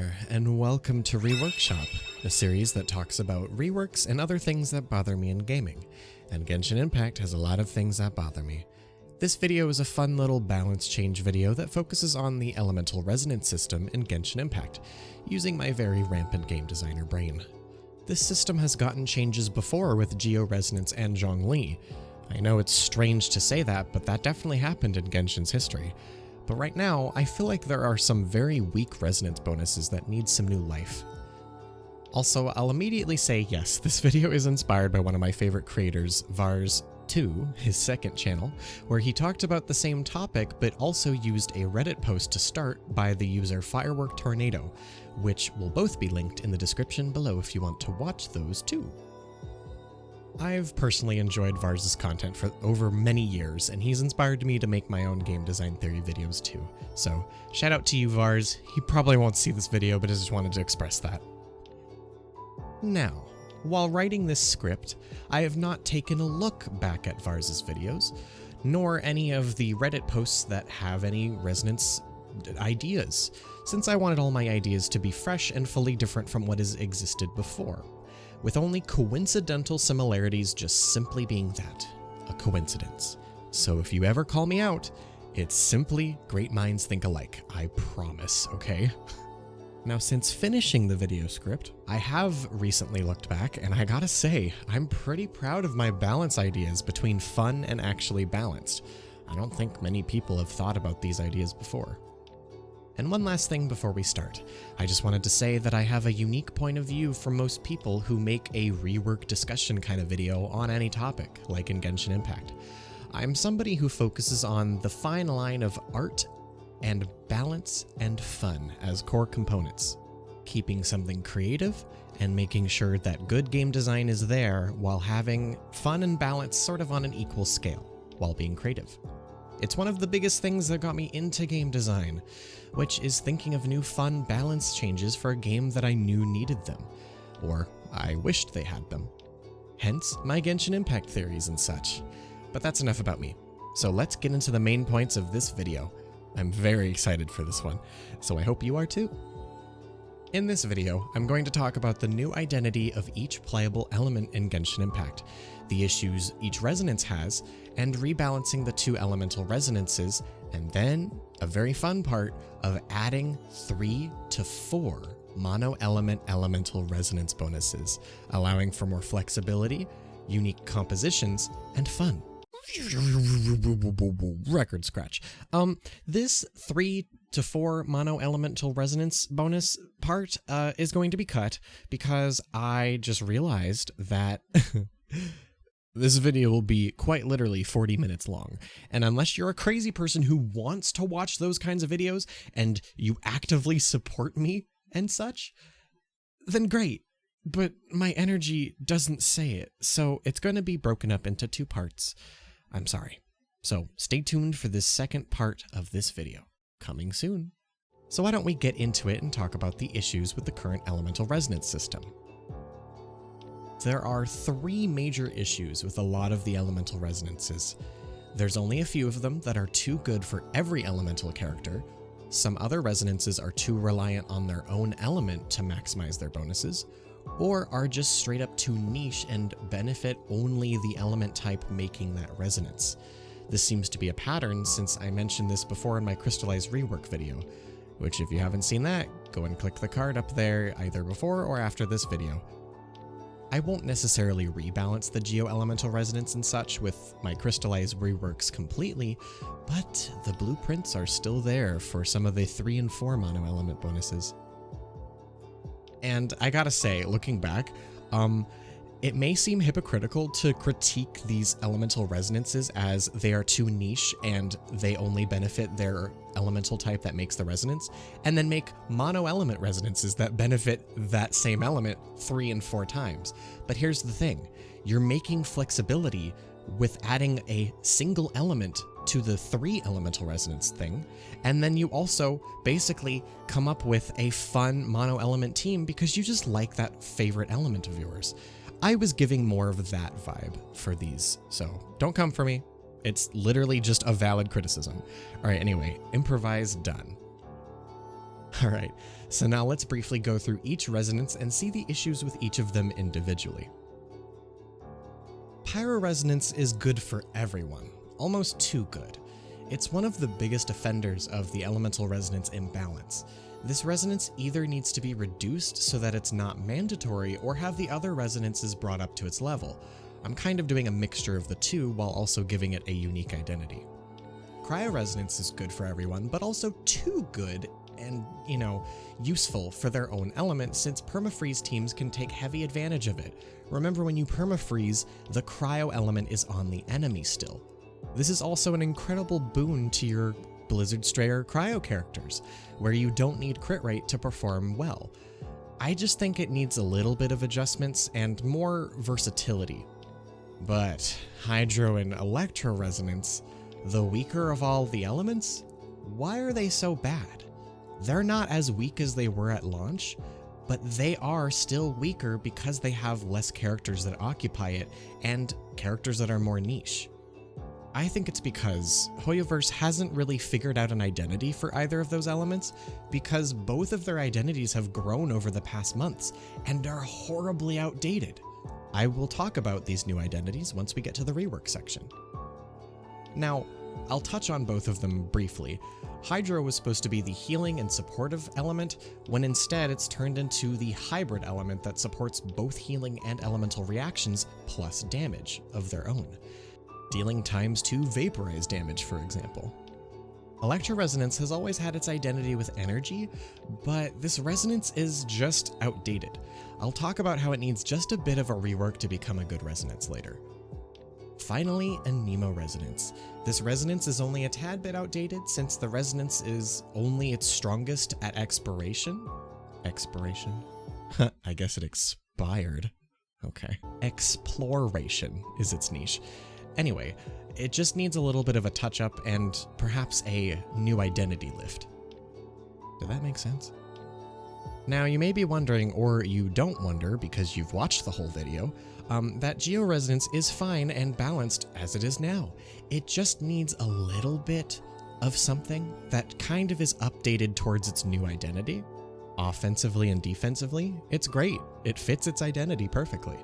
there, and welcome to Reworkshop, a series that talks about reworks and other things that bother me in gaming. And Genshin Impact has a lot of things that bother me. This video is a fun little balance change video that focuses on the Elemental Resonance system in Genshin Impact, using my very rampant game designer brain. This system has gotten changes before with Geo Resonance and Zhongli. I know it's strange to say that, but that definitely happened in Genshin's history. But right now, I feel like there are some very weak resonance bonuses that need some new life. Also, I'll immediately say yes, this video is inspired by one of my favorite creators, Vars2, his second channel, where he talked about the same topic but also used a Reddit post to start by the user Firework Tornado, which will both be linked in the description below if you want to watch those too. I've personally enjoyed Vars' content for over many years, and he's inspired me to make my own game design theory videos too. So, shout out to you, Vars. He probably won't see this video, but I just wanted to express that. Now, while writing this script, I have not taken a look back at Vars' videos, nor any of the Reddit posts that have any resonance ideas, since I wanted all my ideas to be fresh and fully different from what has existed before, with only coincidental similarities just simply being that, a coincidence. So if you ever call me out, it's simply great minds think alike, I promise, okay? Now, since finishing the video script, I have recently looked back, and I gotta say, I'm pretty proud of my balance ideas between fun and actually balanced. I don't think many people have thought about these ideas before. And one last thing before we start, I just wanted to say that I have a unique point of view from most people who make a rework discussion kind of video on any topic, like in Genshin Impact. I'm somebody who focuses on the fine line of art and balance and fun as core components, keeping something creative and making sure that good game design is there while having fun and balance sort of on an equal scale, while being creative. It's one of the biggest things that got me into game design, which is thinking of new fun balance changes for a game that I knew needed them, or I wished they had them. Hence, my Genshin Impact theories and such. But that's enough about me. So let's get into the main points of this video. I'm very excited for this one, so I hope you are too. In this video, I'm going to talk about the new identity of each playable element in Genshin Impact, the issues each resonance has, and rebalancing the two elemental resonances, and then a very fun part of adding 3 to 4 mono-element elemental resonance bonuses, allowing for more flexibility, unique compositions, and fun. Record scratch. This 3 to 4 mono-elemental resonance bonus part is going to be cut because I just realized that this video will be quite literally 40 minutes long. And unless you're a crazy person who wants to watch those kinds of videos and you actively support me and such, then great. But my energy doesn't say it, so it's going to be broken up into 2 parts. I'm sorry. So stay tuned for this second part of this video, coming soon. So why don't we get into it and talk about the issues with the current elemental resonance system. There are 3 major issues with a lot of the elemental resonances. There's only a few of them that are too good for every elemental character. Some other resonances are too reliant on their own element to maximize their bonuses, or are just straight up too niche and benefit only the element type making that resonance. This seems to be a pattern since I mentioned this before in my crystallized rework video, which if you haven't seen that, go and click the card up there either before or after this video. I won't necessarily rebalance the Geo Elemental Resonance and such with my crystallized reworks completely, but the blueprints are still there for some of the 3 and 4 mono element bonuses. And I gotta say, looking back, it may seem hypocritical to critique these elemental resonances as they are too niche and they only benefit their elemental type that makes the resonance, and then make mono-element resonances that benefit that same element 3 and 4 times. But here's the thing, you're making flexibility with adding a single element to the 3 elemental resonance thing, and then you also basically come up with a fun mono-element team because you just like that favorite element of yours. I was giving more of that vibe for these, so don't come for me. It's literally just a valid criticism. All right, anyway, improvise done. Alright, so now let's briefly go through each resonance and see the issues with each of them individually. Pyro Resonance is good for everyone, almost too good. It's one of the biggest offenders of the elemental resonance imbalance. This resonance either needs to be reduced so that it's not mandatory, or have the other resonances brought up to its level. I'm kind of doing a mixture of the two while also giving it a unique identity. Cryo Resonance is good for everyone, but also too good and, useful for their own element, since permafreeze teams can take heavy advantage of it. Remember, when you permafreeze, the cryo element is on the enemy still. This is also an incredible boon to your Blizzard Strayer cryo characters, where you don't need crit rate to perform well. I just think it needs a little bit of adjustments and more versatility. But Hydro and Electro Resonance, the weaker of all the elements, why are they so bad? They're not as weak as they were at launch, but they are still weaker because they have less characters that occupy it and characters that are more niche. I think it's because Hoyoverse hasn't really figured out an identity for either of those elements, because both of their identities have grown over the past months and are horribly outdated. I will talk about these new identities once we get to the rework section. Now, I'll touch on both of them briefly. Hydro was supposed to be the healing and supportive element, when instead it's turned into the hybrid element that supports both healing and elemental reactions plus damage of their own, dealing ×2 vaporize damage, for example. Electro Resonance has always had its identity with energy, but this resonance is just outdated. I'll talk about how it needs just a bit of a rework to become a good resonance later. Finally, Anemo Resonance. This resonance is only a tad bit outdated, since the resonance is only its strongest at expiration. Expiration? I guess it expired. Okay. Exploration is its niche. Anyway, it just needs a little bit of a touch-up and perhaps a new identity lift. Did that make sense? Now, you may be wondering, or you don't wonder because you've watched the whole video, that Geo Resonance is fine and balanced as it is now. It just needs a little bit of something that kind of is updated towards its new identity. Offensively and defensively, it's great. It fits its identity perfectly.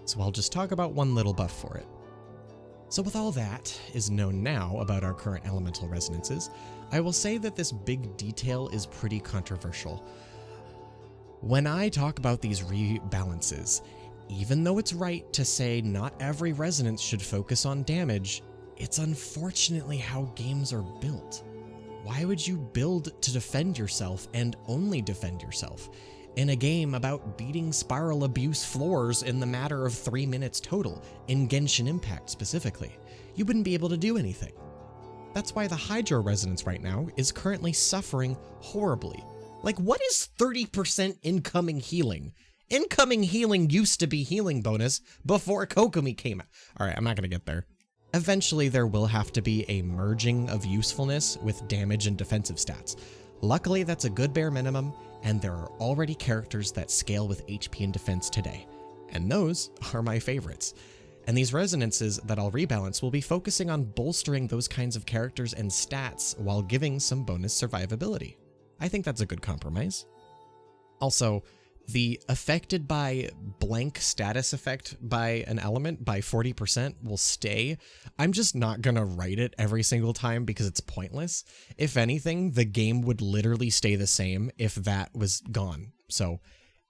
So I'll just talk about one little buff for it. So with all that is known now about our current elemental resonances, I will say that this big detail is pretty controversial. When I talk about these rebalances, even though it's right to say not every resonance should focus on damage, it's unfortunately how games are built. Why would you build to defend yourself and only defend yourself? In a game about beating spiral abuse floors in the matter of 3 minutes total, in Genshin Impact specifically, you wouldn't be able to do anything. That's why the Hydro Resonance right now is currently suffering horribly. Like, what is 30% incoming healing? Incoming healing used to be healing bonus before Kokomi came out. Alright, I'm not gonna get there. Eventually there will have to be a merging of usefulness with damage and defensive stats. Luckily that's a good bare minimum, and there are already characters that scale with HP and defense today. And those are my favorites. And these resonances that I'll rebalance will be focusing on bolstering those kinds of characters and stats while giving some bonus survivability. I think that's a good compromise. Also, the affected by blank status effect by an element by 40% will stay. I'm just not gonna write it every single time because it's pointless. If anything, the game would literally stay the same if that was gone. So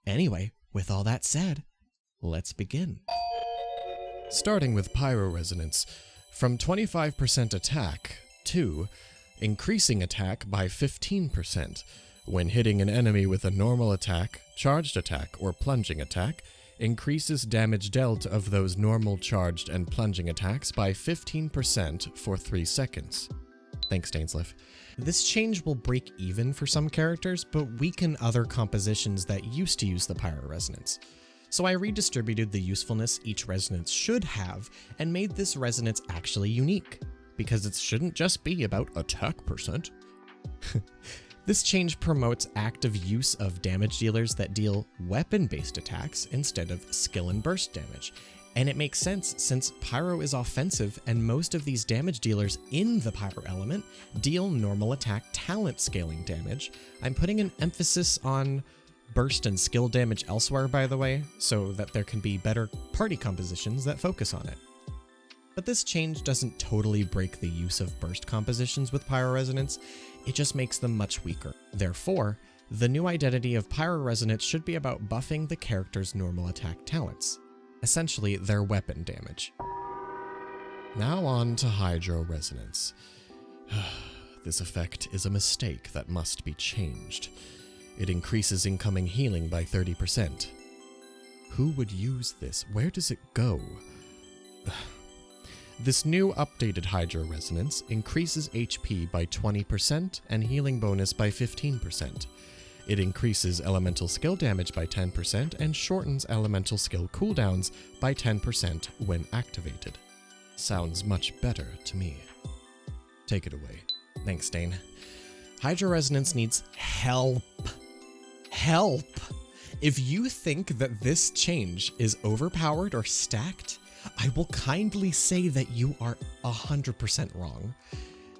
anyway, with all that said, let's begin. Starting with Pyro Resonance, from 25% attack to increasing attack by 15%. When hitting an enemy with a normal attack, charged attack, or plunging attack, increases damage dealt of those normal, charged, and plunging attacks by 15% for 3 seconds. Thanks, Dainsleif. This change will break even for some characters, but weaken other compositions that used to use the Pyro Resonance. So I redistributed the usefulness each resonance should have, and made this resonance actually unique, because it shouldn't just be about attack percent. This change promotes active use of damage dealers that deal weapon-based attacks instead of skill and burst damage, And it makes sense since Pyro is offensive and most of these damage dealers in the Pyro element deal normal attack talent scaling damage. I'm putting an emphasis on burst and skill damage elsewhere, by the way, so that there can be better party compositions that focus on it. But this change doesn't totally break the use of burst compositions with Pyro Resonance, it just makes them much weaker. Therefore, the new identity of Pyro Resonance should be about buffing the character's normal attack talents. Essentially, their weapon damage. Now on to Hydro Resonance. This effect is a mistake that must be changed. It increases incoming healing by 30%. Who would use this? Where does it go? This new updated Hydro Resonance increases HP by 20% and healing bonus by 15%. It increases elemental skill damage by 10% and shortens elemental skill cooldowns by 10% when activated. Sounds much better to me. Take it away. Thanks, Dane. Hydro Resonance needs help. Help! If you think that this change is overpowered or stacked, I will kindly say that you are 100% wrong.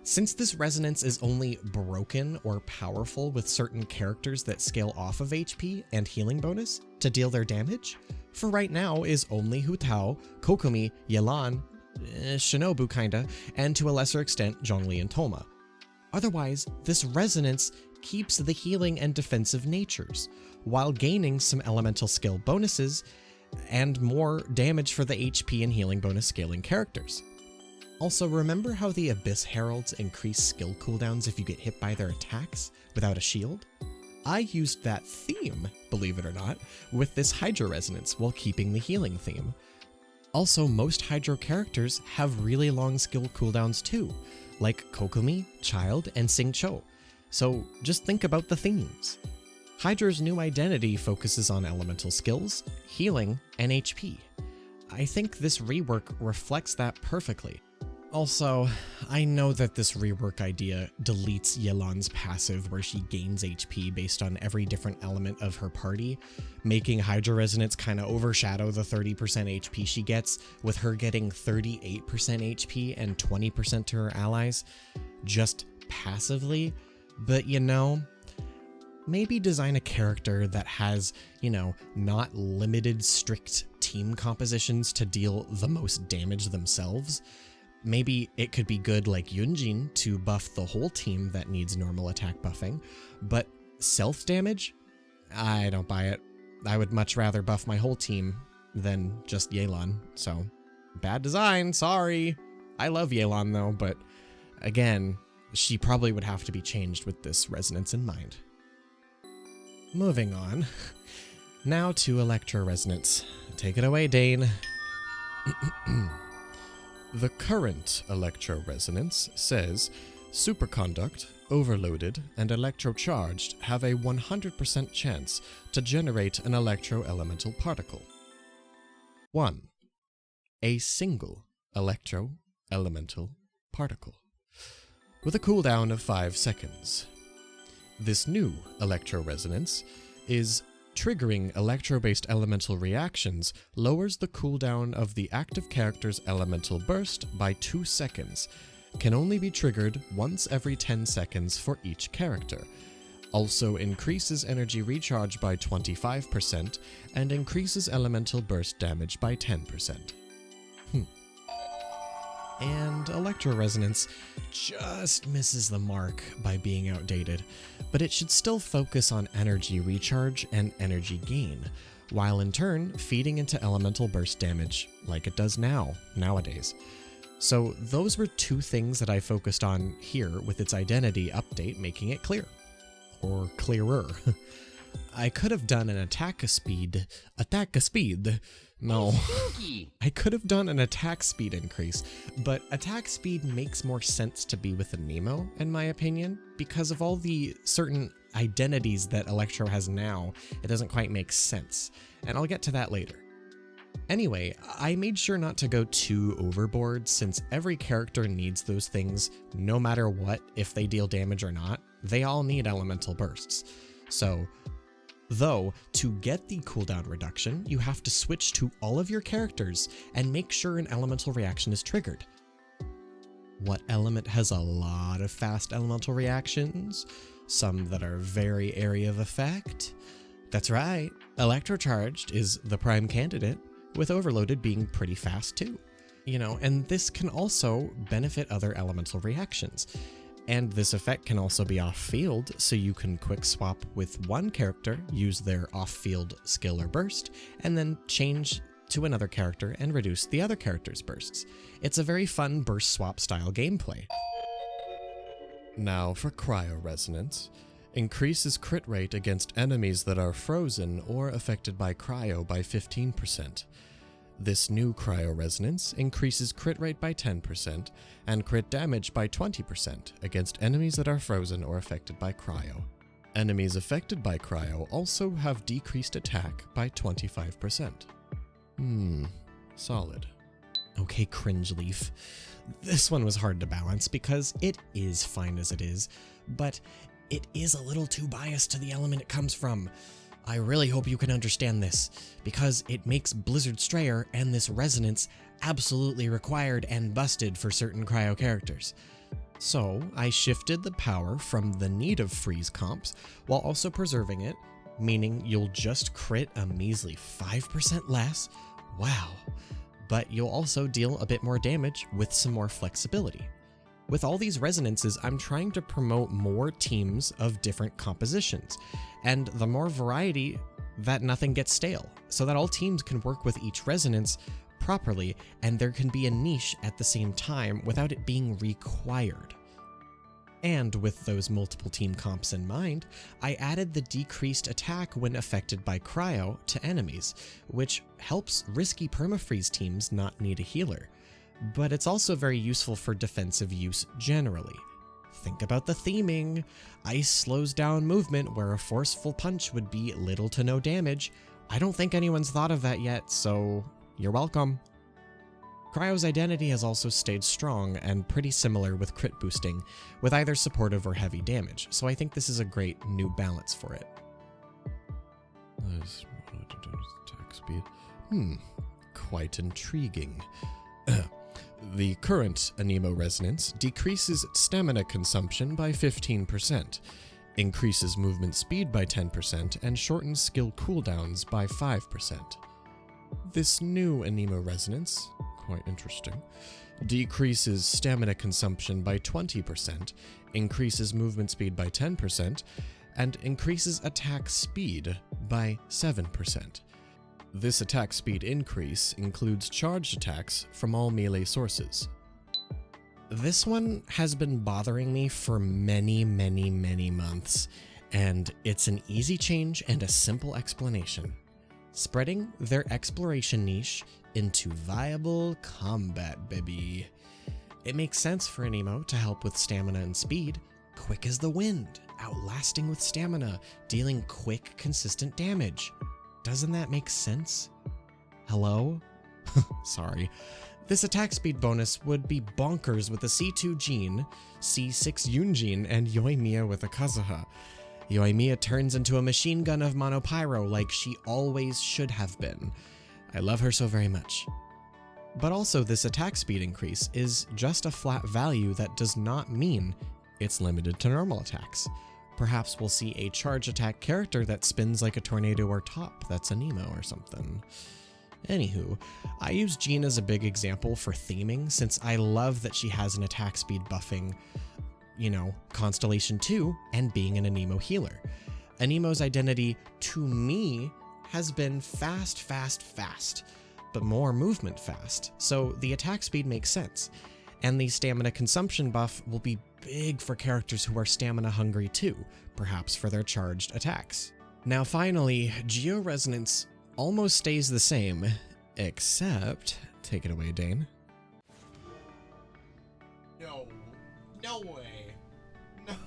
Since this resonance is only broken or powerful with certain characters that scale off of HP and healing bonus to deal their damage, for right now is only Hu Tao, Kokomi, Yelan, Shinobu kinda, and to a lesser extent Zhongli and Toma. Otherwise, this resonance keeps the healing and defensive natures, while gaining some elemental skill bonuses and more damage for the HP and healing bonus scaling characters. Also, remember how the Abyss Heralds increase skill cooldowns if you get hit by their attacks without a shield? I used that theme, believe it or not, with this Hydro Resonance while keeping the healing theme. Also, most Hydro characters have really long skill cooldowns too, like Kokomi, Child, and Xingqiu. So just think about the themes. Hydra's new identity focuses on elemental skills, healing, and HP. I think this rework reflects that perfectly. Also, I know that this rework idea deletes Yelan's passive where she gains HP based on every different element of her party, making Hydro Resonance kind of overshadow the 30% HP she gets, with her getting 38% HP and 20% to her allies, just passively. But you know, maybe design a character that has, not limited strict team compositions to deal the most damage themselves. Maybe it could be good like Yunjin to buff the whole team that needs normal attack buffing, but self-damage? I don't buy it. I would much rather buff my whole team than just Yelan, so bad design, sorry. I love Yelan though, but again, she probably would have to be changed with this resonance in mind. Moving on. Now to Electro Resonance. Take it away, Dane. The current Electro Resonance says, Superconduct, Overloaded, and Electrocharged have a 100% chance to generate an electro-elemental particle. 1. A single electro-elemental particle, with a cooldown of 5 seconds. This new Electro Resonance is triggering electro-based elemental reactions lowers the cooldown of the active character's elemental burst by 2 seconds, can only be triggered once every 10 seconds for each character, also increases energy recharge by 25%, and increases elemental burst damage by 10%. And Electro Resonance just misses the mark by being outdated, but it should still focus on energy recharge and energy gain, while in turn feeding into elemental burst damage like it does nowadays. So those were 2 things that I focused on here with its identity update, making it clear. Or clearer. I could have done an attack speed. No. I could have done an attack speed increase, but attack speed makes more sense to be with Anemo, in my opinion, because of all the certain identities that Electro has now. It doesn't quite make sense, and I'll get to that later. Anyway, I made sure not to go too overboard since every character needs those things no matter what, if they deal damage or not. They all need elemental bursts. So Though, to get the cooldown reduction, you have to switch to all of your characters and make sure an elemental reaction is triggered. What element has a lot of fast elemental reactions? Some that are very area of effect? That's right, Electrocharged is the prime candidate, with Overloaded being pretty fast too. And this can also benefit other elemental reactions. And this effect can also be off-field, so you can quick swap with one character, use their off-field skill or burst, and then change to another character and reduce the other character's bursts. It's a very fun burst swap style gameplay. Now for Cryo Resonance. Increases crit rate against enemies that are frozen or affected by cryo by 15%. This new Cryo Resonance increases crit rate by 10% and crit damage by 20% against enemies that are frozen or affected by cryo. Enemies affected by cryo also have decreased attack by 25%. Solid. Okay, Cringe Leaf. This one was hard to balance because it is fine as it is, but it is a little too biased to the element it comes from. I really hope you can understand this, because it makes Blizzard Strayer and this Resonance absolutely required and busted for certain cryo characters. So I shifted the power from the need of freeze comps while also preserving it, meaning you'll just crit a measly 5% less, wow, but you'll also deal a bit more damage with some more flexibility. With all these resonances, I'm trying to promote more teams of different compositions, and the more variety, that nothing gets stale, so that all teams can work with each resonance properly, and there can be a niche at the same time without it being required. And with those multiple team comps in mind, I added the decreased attack when affected by cryo to enemies, which helps risky permafreeze teams not need a healer. But it's also very useful for defensive use generally. Think about the theming. Ice slows down movement where a forceful punch would be little to no damage. I don't think anyone's thought of that yet, so you're welcome. Cryo's identity has also stayed strong and pretty similar with crit boosting, with either supportive or heavy damage, so I think this is a great new balance for it. Attack speed. Quite intriguing. The current Anemo Resonance decreases stamina consumption by 15%, increases movement speed by 10%, and shortens skill cooldowns by 5%. This new Anemo Resonance, quite interesting, decreases stamina consumption by 20%, increases movement speed by 10%, and increases attack speed by 7%. This attack speed increase includes charged attacks from all melee sources. This one has been bothering me for many months, and it's an easy change and a simple explanation. Spreading their exploration niche into viable combat, baby. It makes sense for Anemo to help with stamina and speed, quick as the wind, outlasting with stamina, dealing quick, consistent damage. Doesn't that make sense? Hello? Sorry. This attack speed bonus would be bonkers with a C2 Jean, C6 Yunjin, and Yoimiya with a Kazuha. Yoimiya turns into a machine gun of Mono Pyro like she always should have been. I love her so very much. But also this attack speed increase is just a flat value that does not mean it's limited to normal attacks. Perhaps we'll see a charge attack character that spins like a tornado or top that's Anemo or something. Anywho, I use Jean as a big example for theming since I love that she has an attack speed buffing, Constellation 2 and being an Anemo healer. Anemo's identity, to me, has been fast, but more movement fast, so the attack speed makes sense. And the stamina consumption buff will be big for characters who are stamina hungry too, perhaps for their charged attacks. Now finally, Geo Resonance almost stays the same, except... Take it away, Dane. No way.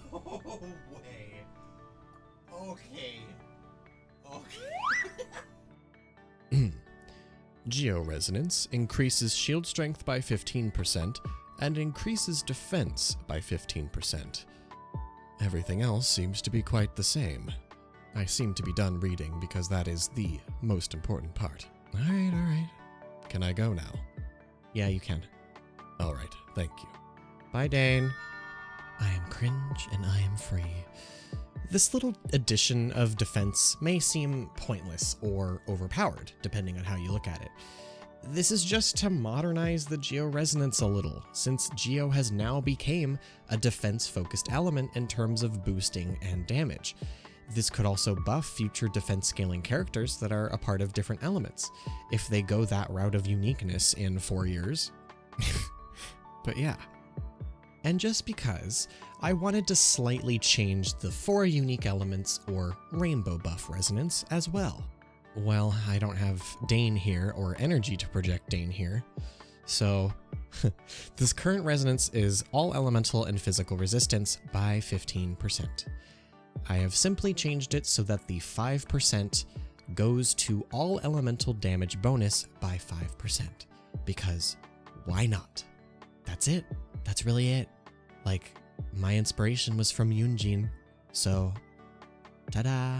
No way. Okay. Geo Resonance increases shield strength by 15% and increases defense by 15%. Everything else seems to be quite the same. I seem to be done reading because that is the most important part. Alright. Can I go now? Yeah, you can. Alright, thank you. Bye, Dane. I am cringe and I am free. This little addition of defense may seem pointless or overpowered, depending on how you look at it. This is just to modernize the Geo Resonance a little, since Geo has now become a defense-focused element in terms of boosting and damage. This could also buff future defense scaling characters that are a part of different elements, if they go that route of uniqueness in 4 years. But yeah. And just because, I wanted to slightly change the 4 unique elements or rainbow buff resonance as well. Well, I don't have Dane here or energy to project Dane here, so this current resonance is all elemental and physical resistance by 15%. I have simply changed it so that the 5% goes to all elemental damage bonus by 5%, because why not? That's it. That's really it. Like, my inspiration was from Yunjin, so ta-da!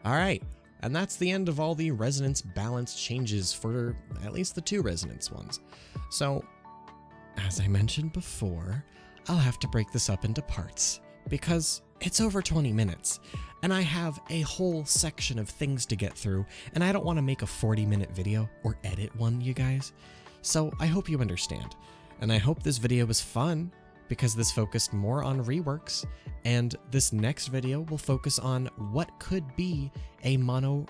Alright, and that's the end of all the resonance balance changes for at least the 2 resonance ones. So, as I mentioned before, I'll have to break this up into parts, because it's over 20 minutes, and I have a whole section of things to get through, and I don't want to make a 40-minute video or edit one, you guys. So I hope you understand, and I hope this video was fun, because this focused more on reworks, and this next video will focus on what could be a mono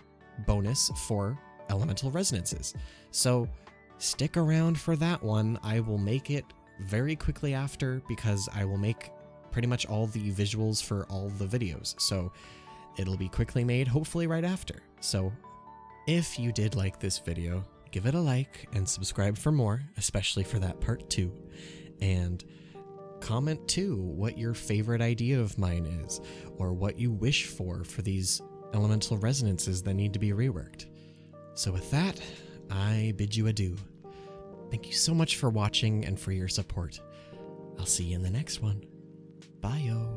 bonus for elemental resonances. So stick around for that one. I will make it very quickly after, because I will make pretty much all the visuals for all the videos, so it'll be quickly made, hopefully right after. So if you did like this video, give it a like and subscribe for more, especially for that part 2, and comment too what your favorite idea of mine is, or what you wish for these elemental resonances that need to be reworked. So with that, I bid you adieu. Thank you so much for watching and for your support. I'll see you in the next one. Bye-o.